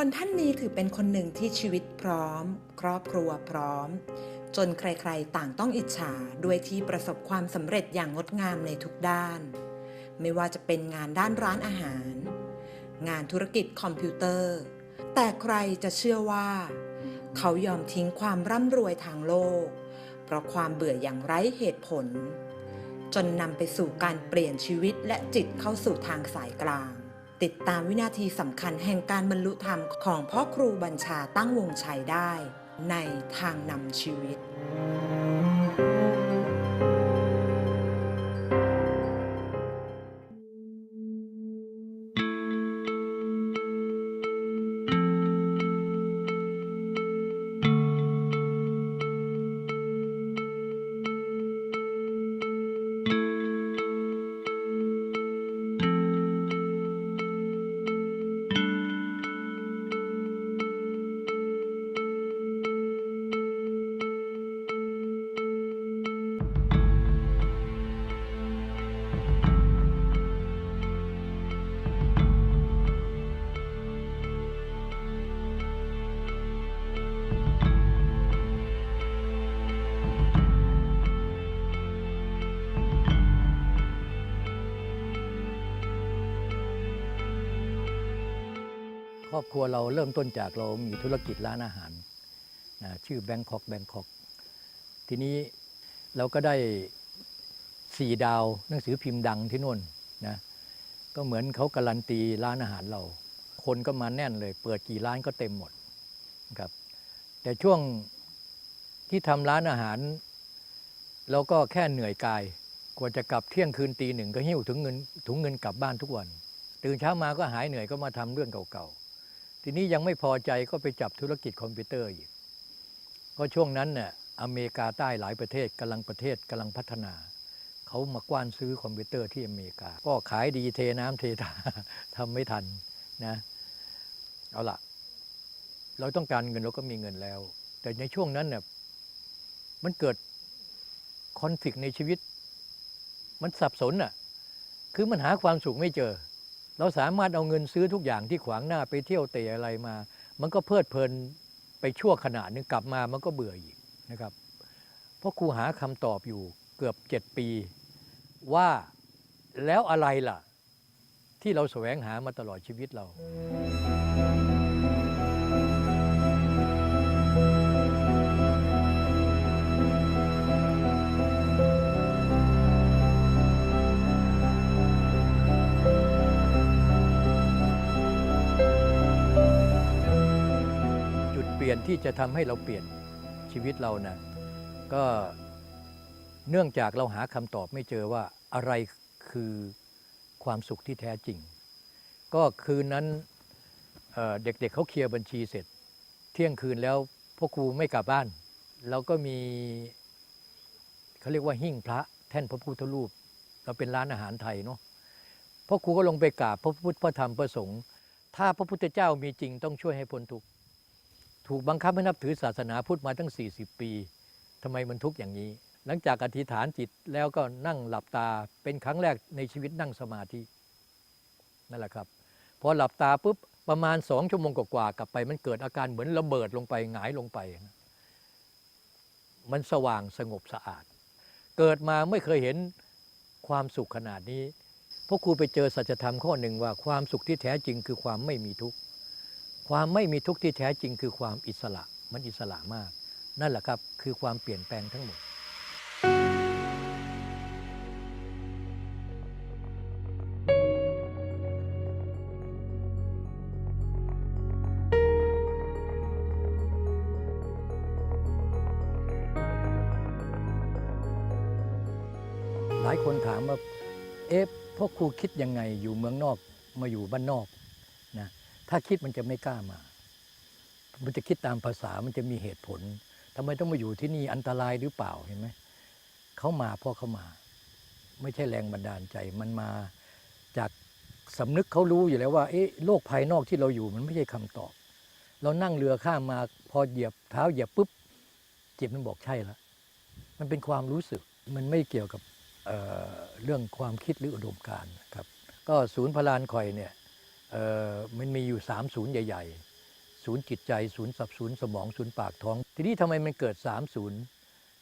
คลท่านนี้ถือเป็นคนหนึ่งที่ชีวิตพร้อมครอบครัวพร้อมจนใครๆต่างต้องอิจฉาด้วยที่ประสบความสำเร็จอย่างงดงามในทุกด้านไม่ว่าจะเป็นงานด้านร้านอาหารงานธุรกิจคอมพิวเตอร์แต่ใครจะเชื่อว่าเขายอมทิ้งความร่ำรวยทางโลกเพราะความเบื่ออย่างไร้เหตุผลจนนำไปสู่การเปลี่ยนชีวิตและจิตเข้าสู่ทางสายกลางติดตามวินาทีสำคัญแห่งการบรรลุธรรมของพ่อครูบัญชาตั้งวงชัยได้ในทางนำชีวิตครอบครัวเราเริ่มต้นจากเรามีธุรกิจร้านอาหารชื่อแบงคอกทีนี้เราก็ได้4 ดาวหนังสือพิมพ์ดังที่นู่นนะก็เหมือนเขาการันตีร้านอาหารเราคนก็มาแน่นเลยเปิดกี่ร้านก็เต็มหมดครับแต่ช่วงที่ทำร้านอาหารเราก็แค่เหนื่อยกายกว่าจะกลับเที่ยงคืนตี 1ก็หิ้วถุงเงินกลับบ้านทุกวันตื่นเช้ามาก็หายเหนื่อยก็มาทำเรื่องเก่าๆทีนี้ยังไม่พอใจก็ไปจับธุรกิจคอมพิวเตอร์อีกก็ช่วงนั้นเนี่ยอเมริกาใต้หลายประเทศกำลังพัฒนาเขามากว้านซื้อคอมพิวเตอร์ที่อเมริกาก็ขายดีเทน้ำเทท่า ทำไม่ทันนะเอาล่ะเราต้องการเงินเราก็มีเงินแล้วแต่ในช่วงนั้นเนี่ยมันเกิดคอนฟลิกต์ในชีวิตมันสับสนอ่ะคือมันหาความสุขไม่เจอเราสามารถเอาเงินซื้อทุกอย่างที่ขวางหน้าไปเที่ยวเตะอะไรมามันก็เพลิดเพลินไปชั่วขณะนึงกลับมามันก็เบื่ออีกนะครับเพราะครูหาคำตอบอยู่เกือบ7 ปีว่าแล้วอะไรล่ะที่เราแสวงหามาตลอดชีวิตเราเปลี่ยนที่จะทำให้เราเปลี่ยนชีวิตเรานะก็เนื่องจากเราหาคำตอบไม่เจอว่าอะไรคือความสุขที่แท้จริงก็คืนนั้นเด็กเขาเคลียร์บัญชีเสร็จเที่ยงคืนแล้วพ่อครูไม่กลับบ้านเราก็มีเขาเรียกว่าหิ้งพระแท่นพระพุทธรูปเราเป็นร้านอาหารไทยเนาะพ่อครูก็ลงไปกราบพระพุทธพระธรรมพระสงฆ์ถ้าพระพุทธเจ้ามีจริงต้องช่วยให้พ้นทุกข์ถูกบังคับให้นับถือศาสนาพุทธมาตั้ง40 ปีทำไมมันทุกข์อย่างนี้หลังจากอธิษฐานจิตแล้วก็นั่งหลับตาเป็นครั้งแรกในชีวิตนั่งสมาธินั่นแหละครับพอหลับตาปุ๊บประมาณ2 ชั่วโมงกว่าๆกลับไปมันเกิดอาการเหมือนระเบิดลงไปหงายลงไปมันสว่างสงบสะอาดเกิดมาไม่เคยเห็นความสุขขนาดนี้เพราะครูไปเจอสัจธรรมข้อหนึ่งว่าความสุขที่แท้จริงคือความไม่มีทุกข์ความไม่มีทุกข์ที่แท้จริงคือความอิสระมันอิสระมากนั่นแหละครับคือความเปลี่ยนแปลงทั้งหมดหลายคนถามว่าพ่อครูคิดยังไงอยู่เมืองนอกมาอยู่บ้านนอกนะถ้าคิดมันจะไม่กล้ามามันจะคิดตามภาษามันจะมีเหตุผลทำไมต้องมาอยู่ที่นี่อันตรายหรือเปล่าเห็นไหมเขามาเพราะเขามาไม่ใช่แรงบันดาลใจมันมาจากสำนึกเขารู้อยู่แล้วว่าโลกภายนอกที่เราอยู่มันไม่ใช่คำตอบเรานั่งเรือข้ามมาพอเหยียบเท้าเหยียบปุ๊บจิตมันบอกใช่แล้วมันเป็นความรู้สึกมันไม่เกี่ยวกับเรื่องความคิดหรืออุดมการณ์ครับก็ศูนย์พลานคอยเนี่ยมันมีอยู่3 ศูนย์ใหญ่ ศูนย์จิตใจศูนย์สับศูนย์สมองศูนย์ปากท้องทีนี้ทำไมมันเกิด3 ศูนย์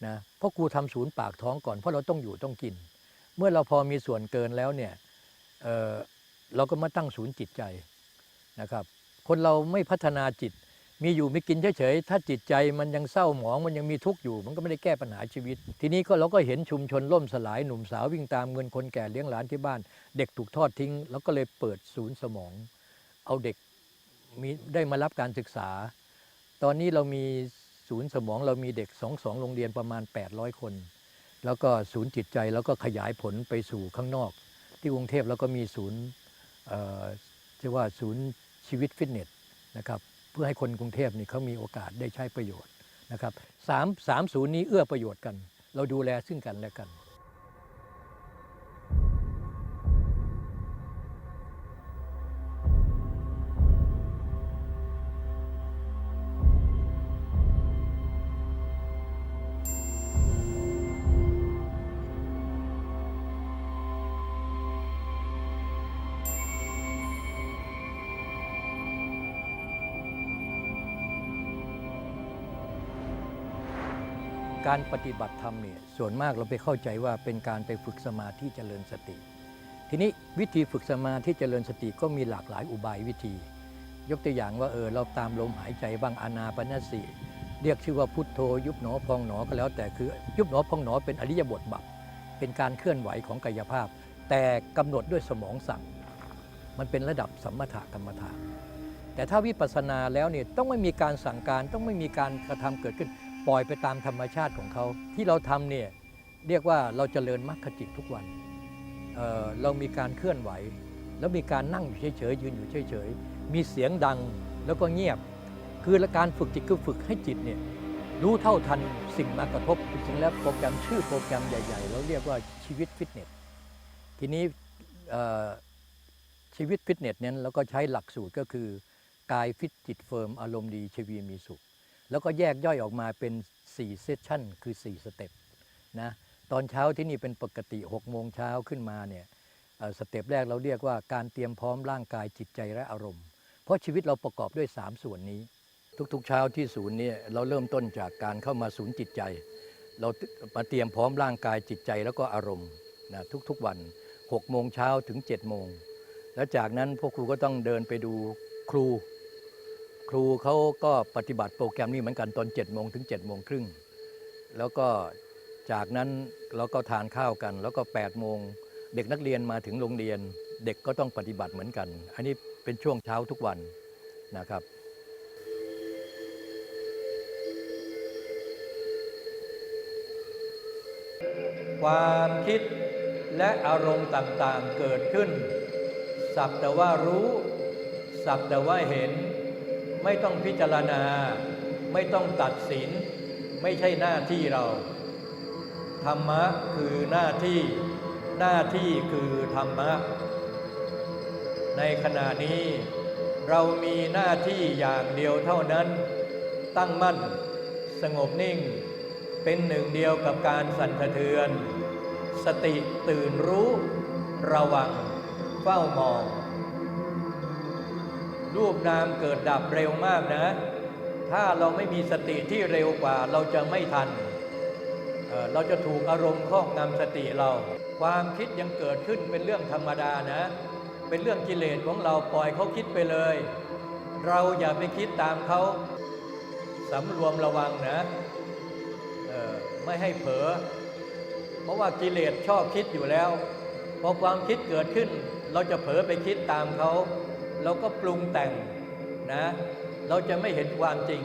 นะเพราะครูทำศูนย์ปากท้องก่อนเพราะเราต้องอยู่ต้องกิน เมื่อเราพอมีส่วนเกินแล้วเนี่ยเราก็มาตั้งศูนย์จิตใจนะครับคนเราไม่พัฒนาจิตมีอยู่ไม่กินเฉยๆถ้าจิตใจมันยังเศร้าหมองมันยังมีทุกข์อยู่มันก็ไม่ได้แก้ปัญหาชีวิตทีนี้เราก็เห็นชุมชนล่มสลายหนุ่มสาววิ่งตามเงินคนแก่เลี้ยงหลานที่บ้านเด็กถูกทอดทิ้งแล้วก็เลยเปิดศูนย์สมองเอาเด็กได้มารับการศึกษาตอนนี้เรามีศูนย์สมองเรามีเด็ก2โรงเรียนประมาณ800 คนแล้วก็ศูนย์จิตใจแล้วก็ขยายผลไปสู่ข้างนอกที่กรุงเทพแล้วก็มีศูนย์เรียกว่าศูนย์ชีวิตฟิตเนสนะครับเพื่อให้คนกรุงเทพนี่เขามีโอกาสได้ใช้ประโยชน์นะครับสามศูนย์นี้เอื้อประโยชน์กันเราดูแลซึ่งกันและกันการปฏิบัติธรรมเนี่ยส่วนมากเราไปเข้าใจว่าเป็นการไปฝึกสมาธิเจริญสติทีนี้วิธีฝึกสมาธิเจริญสติก็มีหลากหลายอุบายวิธียกตัวอย่างว่าเราตามลมหายใจบ้างอานาปานสติเรียกชื่อว่าพุทโธยุบหนอพองหนอก็แล้วแต่คือยุบหนอพองหนอเป็นอริยบทบัพเป็นการเคลื่อนไหวของกายภาพแต่กำหนดด้วยสมองสั่งมันเป็นระดับสัมมถกรรมฐานแต่ถ้าวิปัสสนาแล้วเนี่ยต้องไม่มีการสั่งการต้องไม่มีการกระทำเกิดขึ้นปล่อยไปตามธรรมชาติของเขาที่เราทำเนี่ยเรียกว่าเราเจริญมรรคจิตทุกวันเรามีการเคลื่อนไหวแล้วมีการนั่งอยู่เฉยๆยืนอยู่เฉยๆมีเสียงดังแล้วก็เงียบคือการฝึกจิตคือฝึกให้จิตเนี่ยรู้เท่าทันสิ่งมากระทบจริงๆแล้วโปรแกรมชื่อโปรแกรมใหญ่ๆเราเรียกว่าชีวิตฟิตเนสทีนี้ชีวิตฟิตเนสเนี่ยเราก็ใช้หลักสูตรก็คือกายฟิตจิตเฟิร์มอารมณ์ดีชีวิตมีสุขแล้วก็แยกย่อยออกมาเป็น4 เซสชั่นคือ4 สเต็ปนะตอนเช้าที่นี่เป็นปกติ6 โมงเช้าขึ้นมาเนี่ยสเต็ปแรกเราเรียกว่าการเตรียมพร้อมร่างกายจิตใจและอารมณ์เพราะชีวิตเราประกอบด้วย3 ส่วนนี้ทุกๆเช้าที่ศูนย์เนี่ยเราเริ่มต้นจากการเข้ามาศูนย์จิตใจเรามาเตรียมพร้อมร่างกายจิตใจแล้วก็อารมณ์นะทุกๆวัน6 โมงเช้าถึง7 โมงแล้วจากนั้นพวกครูก็ต้องเดินไปดูครูเขาก็ปฏิบัติโปรแกรมนี้เหมือนกันตอน7 โมงถึง7 โมงครึ่งแล้วก็จากนั้นเราก็ทานข้าวกันแล้วก็8 โมงเด็กนักเรียนมาถึงโรงเรียนเด็กก็ต้องปฏิบัติเหมือนกันอันนี้เป็นช่วงเช้าทุกวันนะครับความคิดและอารมณ์ต่างๆเกิดขึ้นสักแต่ว่ารู้สักแต่ว่าเห็นไม่ต้องพิจารณาไม่ต้องตัดสินไม่ใช่หน้าที่เราธรรมะคือหน้าที่คือธรรมะในขณะนี้เรามีหน้าที่อย่างเดียวเท่านั้นตั้งมั่นสงบนิ่งเป็นหนึ่งเดียวกับการสั่นสะเทือนสติตื่นรู้ระวังเฝ้ามองรูปนามเกิดดับเร็วมากนะถ้าเราไม่มีสติที่เร็วกว่าเราจะไม่ทันเราจะถูกอารมณ์ครอบงำสติเราความคิดยังเกิดขึ้นเป็นเรื่องธรรมดานะเป็นเรื่องกิเลสของเราปล่อยเขาคิดไปเลยเราอย่าไปคิดตามเขาสำรวมระวังนะไม่ให้เผลอเพราะว่ากิเลสชอบคิดอยู่แล้วพอความคิดเกิดขึ้นเราจะเผลอไปคิดตามเขาเราก็ปรุงแต่งนะเราจะไม่เห็นความจริง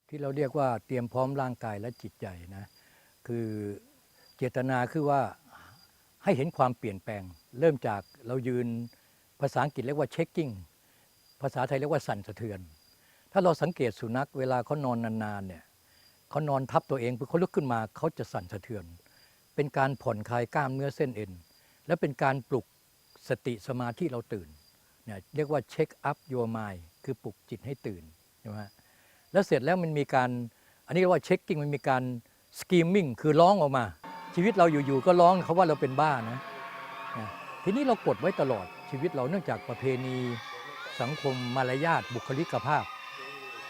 ที่เราเรียกว่าเตรียมพร้อมร่างกายและจิตใจนะคือเจตนาคือว่าให้เห็นความเปลี่ยนแปลงเริ่มจากเรายืนภาษาอังกฤษเรียกว่า checking ภาษาไทยเรียกว่าสั่นสะเทือนถ้าเราสังเกตสุนัขเวลาเขานอนนานๆเนี่ยเขานอนทับตัวเองเขาลุกขึ้นมาเขาจะสั่นสะเทือนเป็นการผ่อนคลายกล้ามเนื้อเส้นเอ็นและเป็นการปลุกสติสมาธิเราตื่นเนี่ยเรียกว่า check up your mind คือปลุกจิตให้ตื่นใช่ไหมแล้วเสร็จแล้วมันมีการอันนี้เรียกว่า checking มันมีการ screaming คือร้องออกมาชีวิตเราอยู่ๆก็ร้องเขาว่าเราเป็นบ้านะทีนี้เรากดไว้ตลอดชีวิตเราเนื่องจากประเพณี สังคมมารยาทบุคลิกภาพ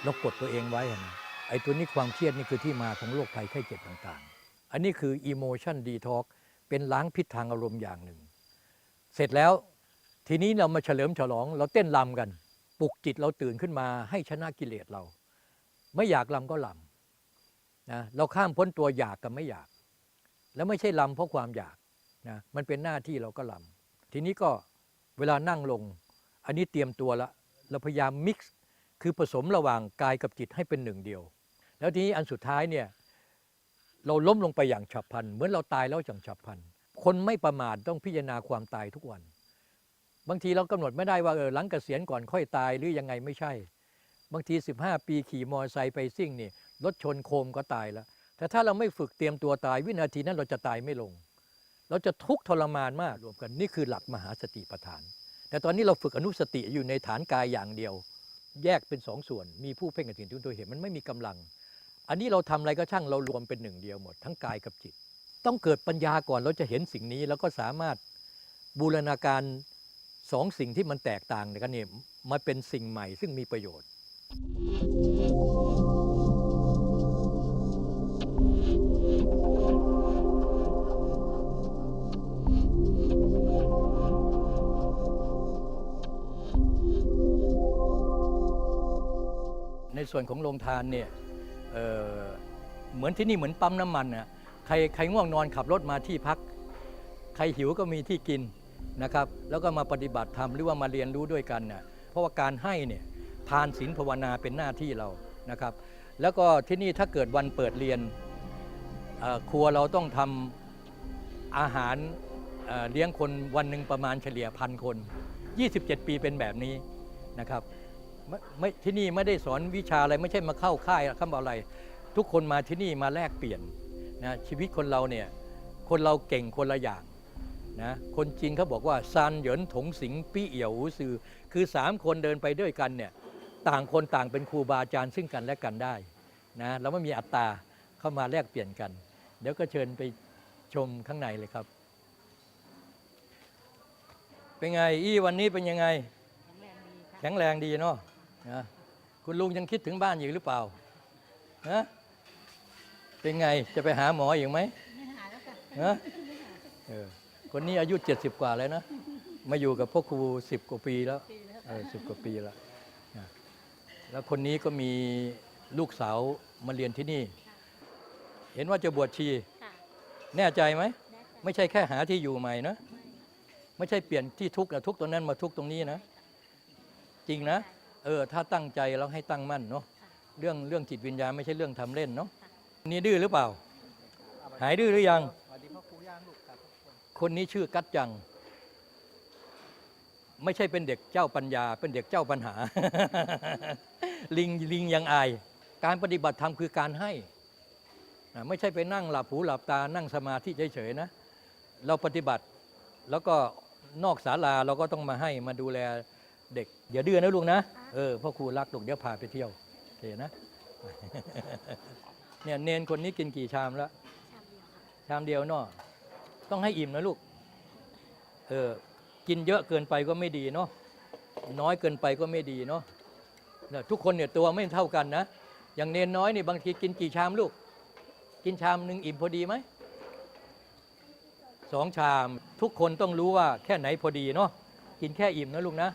เรากดตัวเองไว้นะไอ้ตัวนี้ความเครียดนี่คือที่มาของโรคภัยไข้เจ็บต่างๆอันนี้คือ emotion detox เป็นล้างพิษทางอารมณ์อย่างหนึ่งเสร็จแล้วทีนี้เรามาเฉลิมฉลองเราเต้นรำกันปลุกจิตเราตื่นขึ้นมาให้ชนะกิเลสเราไม่อยากรำก็รำนะเราข้ามพ้นตัวอยากกับไม่อยากแล้วไม่ใช่รำเพราะความอยากนะมันเป็นหน้าที่เราก็รำทีนี้ก็เวลานั่งลงอันนี้เตรียมตัวละเราพยายามมิกซ์คือผสมระหว่างกายกับจิตให้เป็นหนึ่งเดียวแล้วทีนี้อันสุดท้ายเนี่ยเราล้มลงไปอย่างฉับพลันเหมือนเราตายแล้วอย่างฉับพลันคนไม่ประมาทต้องพิจารณาความตายทุกวันบางทีเรากำหนดไม่ได้ว่าหลังเกษียณก่อนค่อยตายหรือยังไงไม่ใช่บางที15 ปีขี่มอเตอร์ไซค์ไปซิ่งนี่รถชนโคมก็ตายแล้วแต่ถ้าเราไม่ฝึกเตรียมตัวตายวินาทีนั้นเราจะตายไม่ลงเราจะทุกข์ทรมานมากรวมกันนี่คือหลักมหาสติปัฏฐานแต่ตอนนี้เราฝึกอนุสติอยู่ในฐานกายอย่างเดียวแยกเป็น2 ส่วนมีผู้เพ่งกับสิ่งที่ตัวเห็นมันไม่มีกำลังอันนี้เราทำอะไรก็ช่างเรารวมเป็นหนึ่งเดียวหมดทั้งกายกับจิตต้องเกิดปัญญาก่อนเราจะเห็นสิ่งนี้แล้วก็สามารถบูรณาการ2 สิ่งที่มันแตกต่างกันเนี่ยมาเป็นสิ่งใหม่ซึ่งมีประโยชน์ในส่วนของโรงทานเนี่ยเหมือนที่นี่เหมือนปั๊มน้ำมันนะใครง่วงนอนขับรถมาที่พักใครหิวก็มีที่กินนะครับแล้วก็มาปฏิบัติธรรมหรือว่ามาเรียนรู้ด้วยกันนะเพราะว่าการให้เนี่ยทานศีลภาวนาเป็นหน้าที่เรานะครับแล้วก็ที่นี่ถ้าเกิดวันเปิดเรียนครัวเราต้องทำอาหารเลี้ยงคนวันหนึ่งประมาณเฉลี่ย1,000 คน27 ปีเป็นแบบนี้นะครับไม่ที่นี่ไม่ได้สอนวิชาอะไรไม่ใช่มาเข้าค่ายเข้าอะไรทุกคนมาที่นี่มาแลกเปลี่ยนนะชีวิตคนเราเนี่ยคนเราเก่งคนละอย่างนะคนจีนเขาบอกว่าซานเหยินถงสิงปี้เอี่ยวหูซือคือ3 คนเดินไปด้วยกันเนี่ยต่างคนต่างเป็นครูบาอาจารย์ซึ่งกันและกันได้นะเราไม่มีอัตตาเข้ามาแลกเปลี่ยนกันเดี๋ยวก็เชิญไปชมข้างในเลยครับเป็นไงวันนี้เป็นยังไงแข็งแรงดีเนาะนะคุณลุงยังคิดถึงบ้านอยู่หรือเปล่านะเป็นไงจะไปหาหมออีกไหมไม่หาแล้วค่ะคนนี้อายุ70 กว่าแล้วนะมาอยู่กับพ่อครู10 กว่าปีแล้ว10 กว่าปีแล้วแล้วคนนี้ก็มีลูกสาวมาเรียนที่นี่เห็นว่าจะบวชชีแน่ใจไหมไม่ใช่แค่หาที่อยู่ใหม่นะไม่ใช่เปลี่ยนที่ทุกข์ทุกข์ตรงนั้นมาทุกข์ตรงนี้นะจริงนะถ้าตั้งใจแล้วให้ตั้งมั่นเนาะเรื่องจิตวิญญาณไม่ใช่เรื่องทำเล่นเนาะนี่ดื้อหรือเปล่าหายดื้อหรือยังคนนี้ชื่อกัจจังไม่ใช่เป็นเด็กเจ้าปัญญาเป็นเด็กเจ้าปัญหา ลิงยังอายการปฏิบัติธรรมคือการให้ไม่ใช่ไปนั่งหลับหูหลับตานั่งสมาธิเฉยๆนะเราปฏิบัติแล้วก็นอกศาลาเราก็ต้องมาให้มาดูแลเด็กอย่าดื้อนะลูกนะพ่อครูรักลูกเดี๋ยวพาไปเที่ยวโอเคนะ เนี่ยเนนคนนี้กินกี่ชามแล้วชามเดียวเนาะต้องให้อิ่มนะลูกกินเยอะเกินไปก็ไม่ดีเนาะน้อยเกินไปก็ไม่ดีเนาะทุกคนเนี่ยตัวไม่เท่ากันนะอย่างเนนน้อยนี่บางทีกินกี่ชามลูกกินชามหนึ่งอิ่มพอดีไหม2 ชามทุกคนต้องรู้ว่าแค่ไหนพอดีเนาะกินแค่อิ่มนะลูกนะ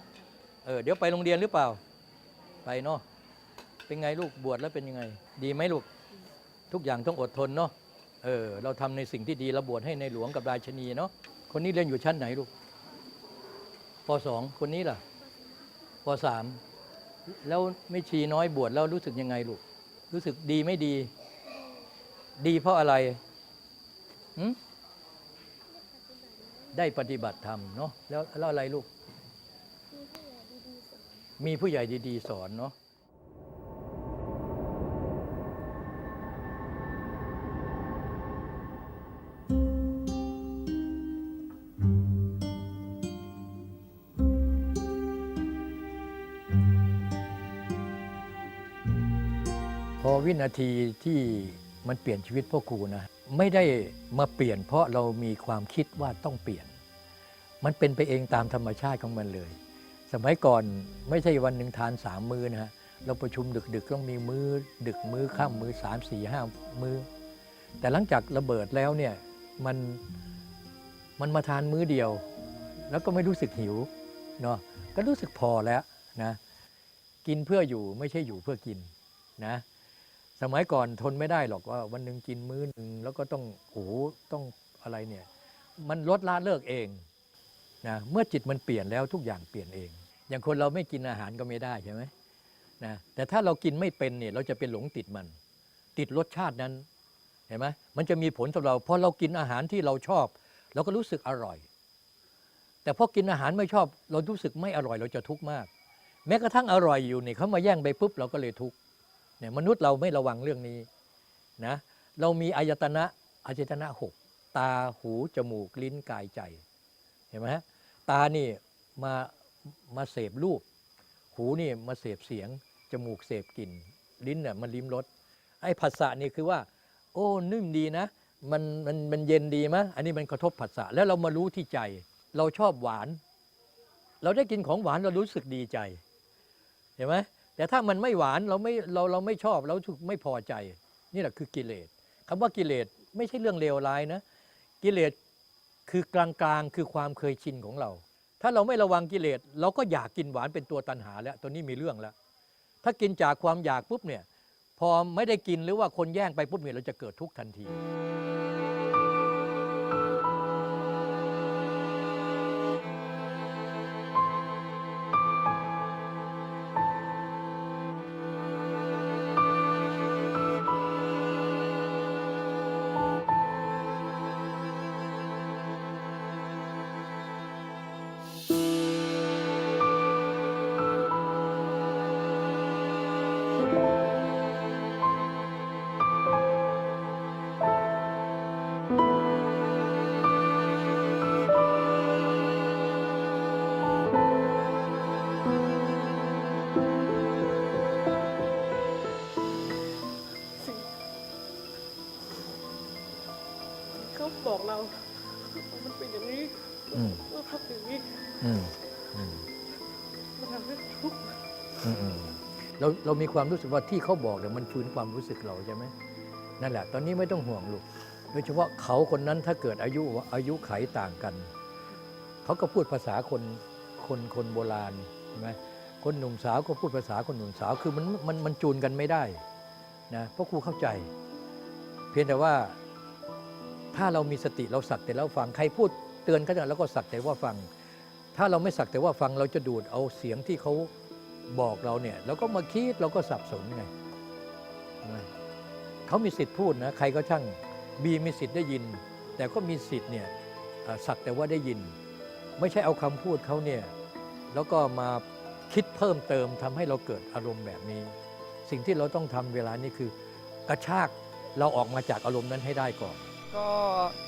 เดี๋ยวไปโรงเรียนหรือเปล่าไปเนาะเป็นไงลูกบวชแล้วเป็นยังไงดีไหมลูกทุกอย่างต้องอดทนเนาะเราทำในสิ่งที่ดีเราบวชให้ในหลวงกับราชินีเนาะคนนี้เรียนอยู่ชั้นไหนลูกป.2 คนนี้ล่ะป.3 แล้วไม่ชีน้อยบวชแล้วรู้สึกยังไงลูกรู้สึกดีไม่ดีดีเพราะอะไรได้ปฏิบัติธรรมเนาะแล้วอะไรลูกมีผู้ใหญ่ดีๆสอนเนาะพอวินาทีที่มันเปลี่ยนชีวิตพ่อครูนะไม่ได้มาเปลี่ยนเพราะเรามีความคิดว่าต้องเปลี่ยนมันเป็นไปเองตามธรรมชาติของมันเลย สมัยก่อนไม่ใช่วันหนึ่งทาน3 มื้อนะฮะเราประชุมดึกๆต้องมีมื้อดึกมื้อค่ำมื้อ3 4 5 มื้อแต่หลังจากระเบิดแล้วเนี่ยมันมาทานมื้อเดียวแล้วก็ไม่รู้สึกหิวเนาะก็รู้สึกพอแล้วนะกินเพื่ออยู่ไม่ใช่อยู่เพื่อกินนะสมัยก่อนทนไม่ได้หรอกว่าวันหนึ่งกินมื้อหนึ่งแล้วก็ต้องต้องอะไรเนี่ยมันลดละเลิกเองนะเมื่อจิตมันเปลี่ยนแล้วทุกอย่างเปลี่ยนเองอย่างคนเราไม่กินอาหารก็ไม่ได้ใช่ไหมนะแต่ถ้าเรากินไม่เป็นเนี่ยเราจะเป็นหลงติดมันติดรสชาตินั้นเห็นไหมมันจะมีผลสำหรับเราพอเรากินอาหารที่เราชอบเราก็รู้สึกอร่อยแต่พอกินอาหารไม่ชอบเรารู้สึกไม่อร่อยเราจะทุกข์มากแม้กระทั่งอร่อยอยู่เนี่ยเขามาแย่งไปปุ๊บเราก็เลยทุกข์เนี่ยมนุษย์เราไม่ระวังเรื่องนี้นะเรามีอายตนะ6ตาหูจมูกลิ้นกายใจเห็นไหมตานี่มาเสพรูปหูนี่มาเสพเสียงจมูกเสพกลิ่นลิ้นเนี่ยมันลิ้มรสไอ้ผัสสะนี่คือว่าโอ้นิ่มดีนะมันเย็นดีมั้ยอันนี้มันกระทบผัสสะแล้วเรามารู้ที่ใจเราชอบหวานเราได้กินของหวานเรารู้สึกดีใจเห็นไหมแต่ถ้ามันไม่หวานเราไม่ชอบเราถูกไม่พอใจนี่แหละคือกิเลสคำว่ากิเลสไม่ใช่เรื่องเลวร้ายนะกิเลสคือกลางๆคือความเคยชินของเราถ้าเราไม่ระวังกิเลสเราก็อยากกินหวานเป็นตัวตัณหาแล้วตัวนี้มีเรื่องแล้วถ้ากินจากความอยากปุ๊บเนี่ยพอไม่ได้กินหรือว่าคนแย่งไปปุ๊บเนี่ยเราจะเกิดทุกข์ทันทีเขาบอกเรามันเป็นอย่างนี้เราทำอย่างนี้มันทำให้ทุกข์เรามีความรู้สึกว่าที่เขาบอกเนี่ยมันฟื้นความรู้สึกเราใช่ไหมนั่นแหละตอนนี้ไม่ต้องห่วงลูกโดยเฉพาะเขาคนนั้นถ้าเกิดอายุไขต่างกันเขาก็พูดภาษาคนโบราณใช่ไหมคนหนุ่มสาวก็พูดภาษาคนหนุ่มสาวคือมันจูนกันไม่ได้นะเพราะครูเข้าใจเพียงแต่ว่าถ้าเรามีสติเราสักแต่แล้วฟังใครพูดเตือนก็ได้แล้วก็สักแต่ว่าฟังถ้าเราไม่สักแต่ว่าฟังเราจะดูดเอาเสียงที่เขาบอกเราเนี่ยเราก็มาคิดเราก็สับสนไงเขามีสิทธิ์พูดนะใครก็ช่างบีมีสิทธิ์ได้ยินแต่ก็มีสิทธิ์เนี่ยสักแต่ว่าได้ยินไม่ใช่เอาคำพูดเขาเนี่ยแล้วก็มาคิดเพิ่มเติมทำให้เราเกิดอารมณ์แบบนี้สิ่งที่เราต้องทำเวลานี้คือกระชากเราออกมาจากอารมณ์นั้นให้ได้ก่อนก็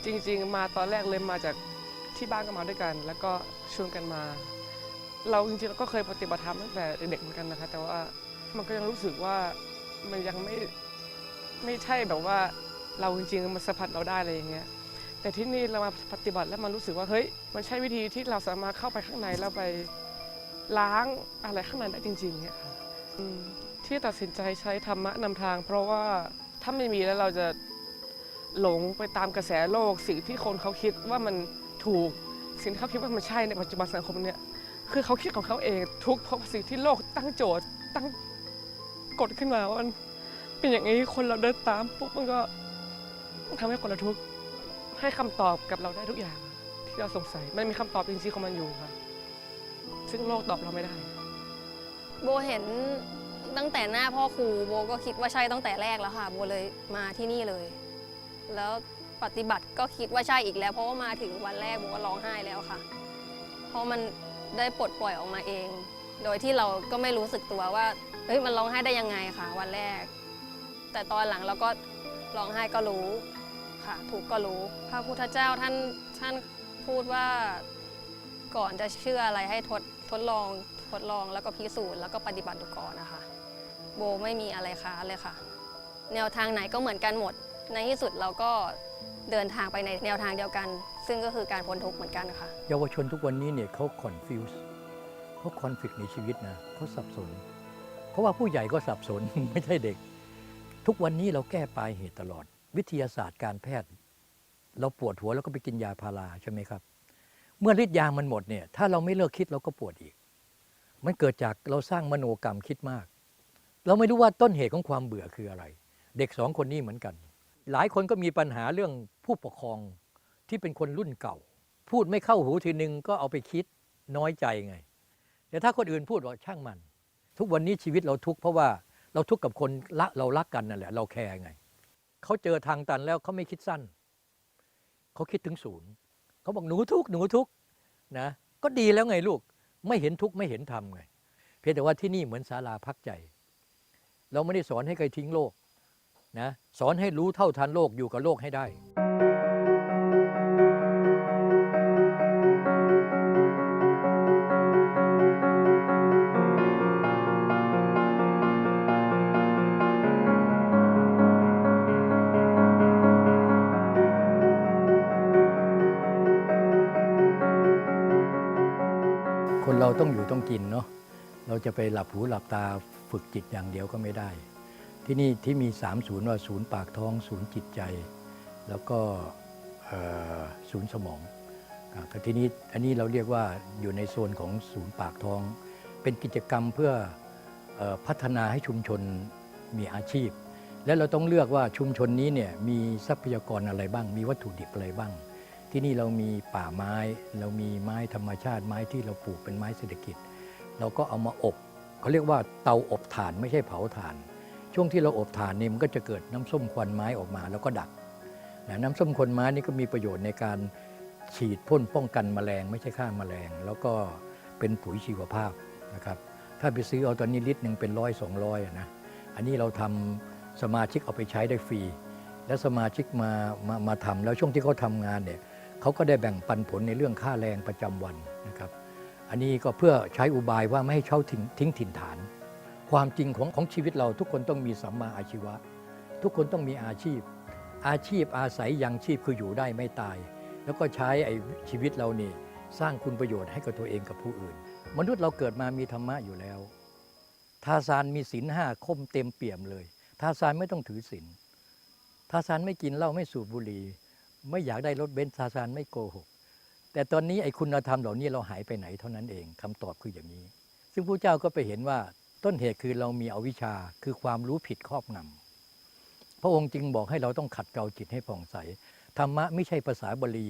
จริงๆมาตอนแรกเลยมาจากที่บ้านก็มาด้วยกันแล้วก็ชวนกันมาเราจริงๆเราก็เคยปฏิบัติธรรมตั้งแต่เด็กเหมือนกันนะคะแต่ว่ามันก็ยังรู้สึกว่ามันยังไม่ใช่แบบว่าเราจริงๆมันสัมผัสเราได้อะไรอย่างเงี้ยแต่ที่นี่เรามาปฏิบัติแล้วมันรู้สึกว่าเฮ้ยมันใช่วิธีที่เราสามารถเข้าไปข้างในแล้วไปล้างอะไรข้างในได้จริงๆเนี่ยค่ะที่ตัดสินใจใช้ธรรมะนำทางเพราะว่าถ้าไม่มีแล้วเราจะหลงไปตามกระแสโลกสิ่งที่คนเขาคิดว่ามันถูกสิ่งที่เขาคิดว่ามันใช่ในปัจจุบันสังคมเนี่ยคือเขาคิดของเขาเองทุกเพราะสิ่งที่โลกตั้งโจทย์ตั้งกฎขึ้นมาว่าเป็นอย่างนี้คนเราเดินตามปุ๊บมันก็ทำให้คนเราทุกข์ให้คำตอบกับเราได้ทุกอย่างที่เราสงสัยมันมีคำตอบจริงๆของมันอยู่ค่ะซึ่งโลกตอบเราไม่ได้โบเห็นตั้งแต่หน้าพ่อครูโบก็คิดว่าใช่ตั้งแต่แรกแล้วค่ะโบเลยมาที่นี่เลยแล้วปฏิบัติก็คิดว่าใช่อีกแล้วเพราะว่ามาถึงวันแรกโบก็ร้องไห้แล้วค่ะเพราะมันได้ปลดปล่อยออกมาเองโดยที่เราก็ไม่รู้สึกตัวว่าเฮ้ยมันร้องไห้ได้ยังไงค่ะวันแรกแต่ตอนหลังเราก็ร้องไห้ก็รู้ค่ะถูกก็รู้พระพุทธเจ้าท่านพูดว่าก่อนจะเชื่ออะไรให้ทดลองแล้วก็พิสูจน์แล้วก็ปฏิบัติดูก่อนนะคะโบไม่มีอะไรค้านเลยค่ะแนวทางไหนก็เหมือนกันหมดในที่สุดเราก็เดินทางไปในแนวทางเดียวกันซึ่งก็คือการพ้นทุกข์เหมือนกันค่ะเยาวชนทุกวันนี้เนี่ยเขาคอนฟิวส์ เขาคอนฟ lict ในชีวิตนะเขาสับสน เพราะว่าผู้ใหญ่ก็สับสน ไม่ใช่เด็ก ทุกวันนี้เราแก้ปลายเหตุตลอด วิทยาศาสตร์การแพทย์ เราปวดหัวแล้วก็ไปกินยาพาราใช่ไหมครับ เมื่อฤทธิ์ยามันหมดเนี่ยถ้าเราไม่เลิกคิดเราก็ปวดอีก มันเกิดจากเราสร้างมโนกรรมคิดมาก เราไม่รู้ว่าต้นเหตุของความเบื่อคืออะไร เด็ก2 คนนี้เหมือนกัน หลายคนก็มีปัญหาเรื่องผู้ปกครองที่เป็นคนรุ่นเก่า พูดไม่เข้าหูทีนึงก็เอาไปคิดน้อยใจไง แต่ถ้าคนอื่นพูดว่าช่างมัน ทุกวันนี้ชีวิตเราทุกข์เพราะว่าเราทุกข์กับคนเรารักกันนั่นแหละเราแคร์ไงเขาเจอทางตันแล้วเขาไม่คิดสั้นเขาคิดถึงศูนย์เขาบอกหนูทุกข์นะก็ดีแล้วไงลูกไม่เห็นทุกข์ไม่เห็นธรรมไงเพียงแต่ว่าที่นี่เหมือนศาลาพักใจเราไม่ได้สอนให้ใครทิ้งโลกนะสอนให้รู้เท่าทันโลกอยู่กับโลกให้ได้คนเราต้องอยู่ต้องกินเนาะเราจะไปหลับหูหลับตาฝึกจิตอย่างเดียวก็ไม่ได้ที่นี่ที่มี3 ศูนย์ว่าศูนย์ปากท้องศูนย์จิตใจแล้วก็ศูนย์สมองที่นี้อันนี้เราเรียกว่าอยู่ในโซนของศูนย์ปากท้องเป็นกิจกรรมเพื่อพัฒนาให้ชุมชนมีอาชีพและเราต้องเลือกว่าชุมชนนี้เนี่ยมีทรัพยากรอะไรบ้างมีวัตถุดิบอะไรบ้างที่นี่เรามีป่าไม้เรามีไม้ธรรมชาติไม้ที่เราปลูกเป็นไม้เศรษฐกิจเราก็เอามาอบเขาเรียกว่าเตาอบถ่านไม่ใช่เผาถ่านช่วงที่เราอบถ่านนี่มันก็จะเกิดน้ำส้มควันไม้ออกมาแล้วก็ดักน้ำส้มควันไม้นี่ก็มีประโยชน์ในการฉีดพ่นป้องกันแมลงไม่ใช่ฆ่าแมลงแล้วก็เป็นปุ๋ยชีวภาพนะครับถ้าไปซื้อเอาตอนนี้ลิตรหนึ่งเป็น100-200นะอันนี้เราทำสมาชิกเอาไปใช้ได้ฟรีและสมาชิกมาทำแล้วช่วงที่เขาทำงานเนี่ยเขาก็ได้แบ่งปันผลในเรื่องค่าแรงประจำวันนะครับอันนี้ก็เพื่อใช้อุบายว่าไม่ให้เขาทิ้งถิ่นฐานความจริงของชีวิตเราทุกคนต้องมีสัมมาอาชีวะทุกคนต้องมีอาชีพอาศัยยังชีพคืออยู่ได้ไม่ตายแล้วก็ใช้ชีวิตเรานี่สร้างคุณประโยชน์ให้กับตัวเองกับผู้อื่นมนุษย์เราเกิดมามีธรรมะอยู่แล้วทาซานมีศีล5คมเต็มเปี่ยมเลยทาซานไม่ต้องถือศีลทาซานไม่กินเหล้าไม่สูบบุหรี่ไม่อยากได้รถเบนซ์ทาซานไม่โกหกแต่ตอนนี้ไอ้คุณธรรมเหล่านี้เราหายไปไหนเท่านั้นเองคำตอบคืออย่างนี้ซึ่งพระเจ้าก็ไปเห็นว่าต้นเหตุคือเรามีอวิชชาคือความรู้ผิดครอบงำพระองค์จึงบอกให้เราต้องขัดเกลาจิตให้ผ่องใสธรรมะไม่ใช่ภาษาบาลี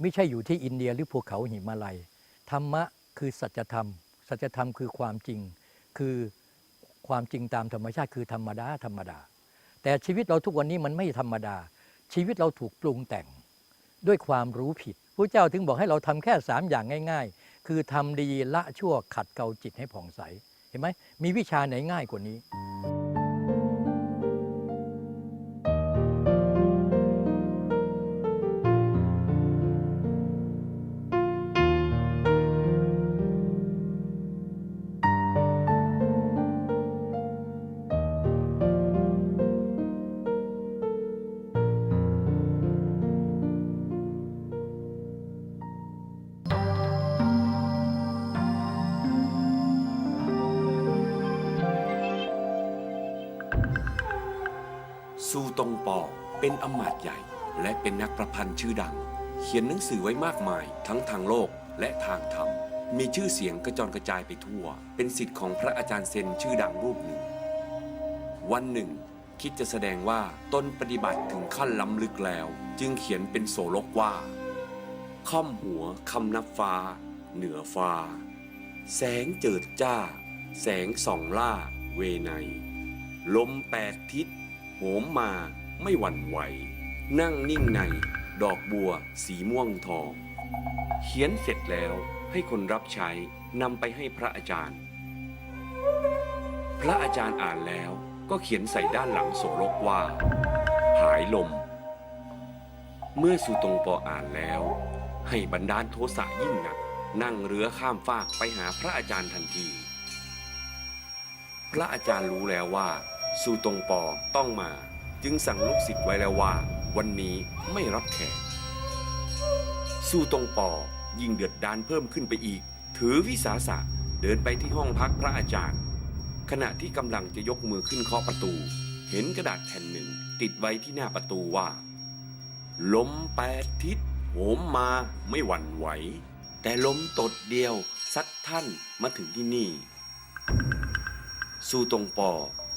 ไม่ใช่อยู่ที่อินเดียหรือภูเขาหิมาลัยธรรมะคือสัจธรรมสัจธรรมคือความจริงคือความจริงตามธรรมชาติคือธรรมดาแต่ชีวิตเราทุกวันนี้มันไม่ธรรมดาชีวิตเราถูกปรุงแต่งด้วยความรู้ผิดพระเจ้าถึงบอกให้เราทำแค่3อย่างง่ายๆคือทำดีละชั่วขัดเกลาจิตให้ผ่องใสเห็นไหมมีวิชาไหนง่ายกว่านี้ซูตงปอเป็นอำมาตย์ใหญ่และเป็นนักประพันธ์ชื่อดังเขียนหนังสือไว้มากมายทั้งทางโลกและทางธรรมมีชื่อเสียงกระจรกระจายไปทั่วเป็นศิษย์ของพระอาจารย์เซนชื่อดังรูปหนึ่งวันหนึ่งคิดจะแสดงว่าตนปฏิบัติถึงขั้นล้ำลึกแล้วจึงเขียนเป็นโสรกว่าค่อมหัวคำนับฟ้าเหนือฟ้าแสงเจิดจ้าแสงส่องล่าเวไนลม8 ทิศโหมมาไม่หวั่นไหวนั่งนิ่งในดอกบัวสีม่วงทองเขียนเสร็จแล้วให้คนรับใช้นำไปให้พระอาจารย์พระอาจารย์อ่านแล้วก็เขียนใส่ด้านหลังโสรกว่าหายลมเมื่อสุตงปออ่านแล้วให้บันดาลโทสะยิ่งหนักนั่งเรือข้ามฟากไปหาพระอาจารย์ทันทีพระอาจารย์รู้แล้วว่าซูตงปอต้องมาจึงสั่งลูกศิษย์ไว้แล้วว่าวันนี้ไม่รับแขกซูตงปอยิ่งเดือดดาลเพิ่มขึ้นไปอีกถือวิสาสะ เดินไปที่ห้องพักพระอาจารย์ ขณะที่กำลังจะยกมือขึ้นเคาะประตู เห็นกระดาษแผ่นหนึ่งติดไว้ที่หน้าประตูว่า ลม8 ทิศโหมมาไม่หวั่นไหว แต่ลมตดเดียวซัดท่านมาถึงที่นี่ ซูตงปอ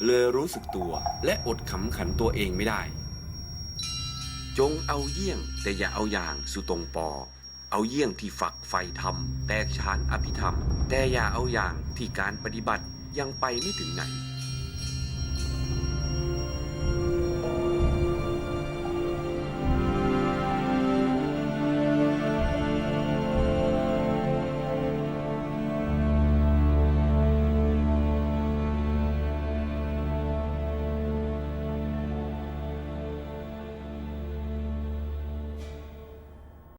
เลยรู้สึกตัวและอดขำขันตัวเองไม่ได้ จงเอาเยี่ยงแต่อย่าเอาอย่างซูตงปอ เอาเยี่ยงที่ฝักใฝ่ธรรมแตกฉานอภิธรรม แต่อย่าเอาอย่างที่การปฏิบัติยังไปไม่ถึงไหน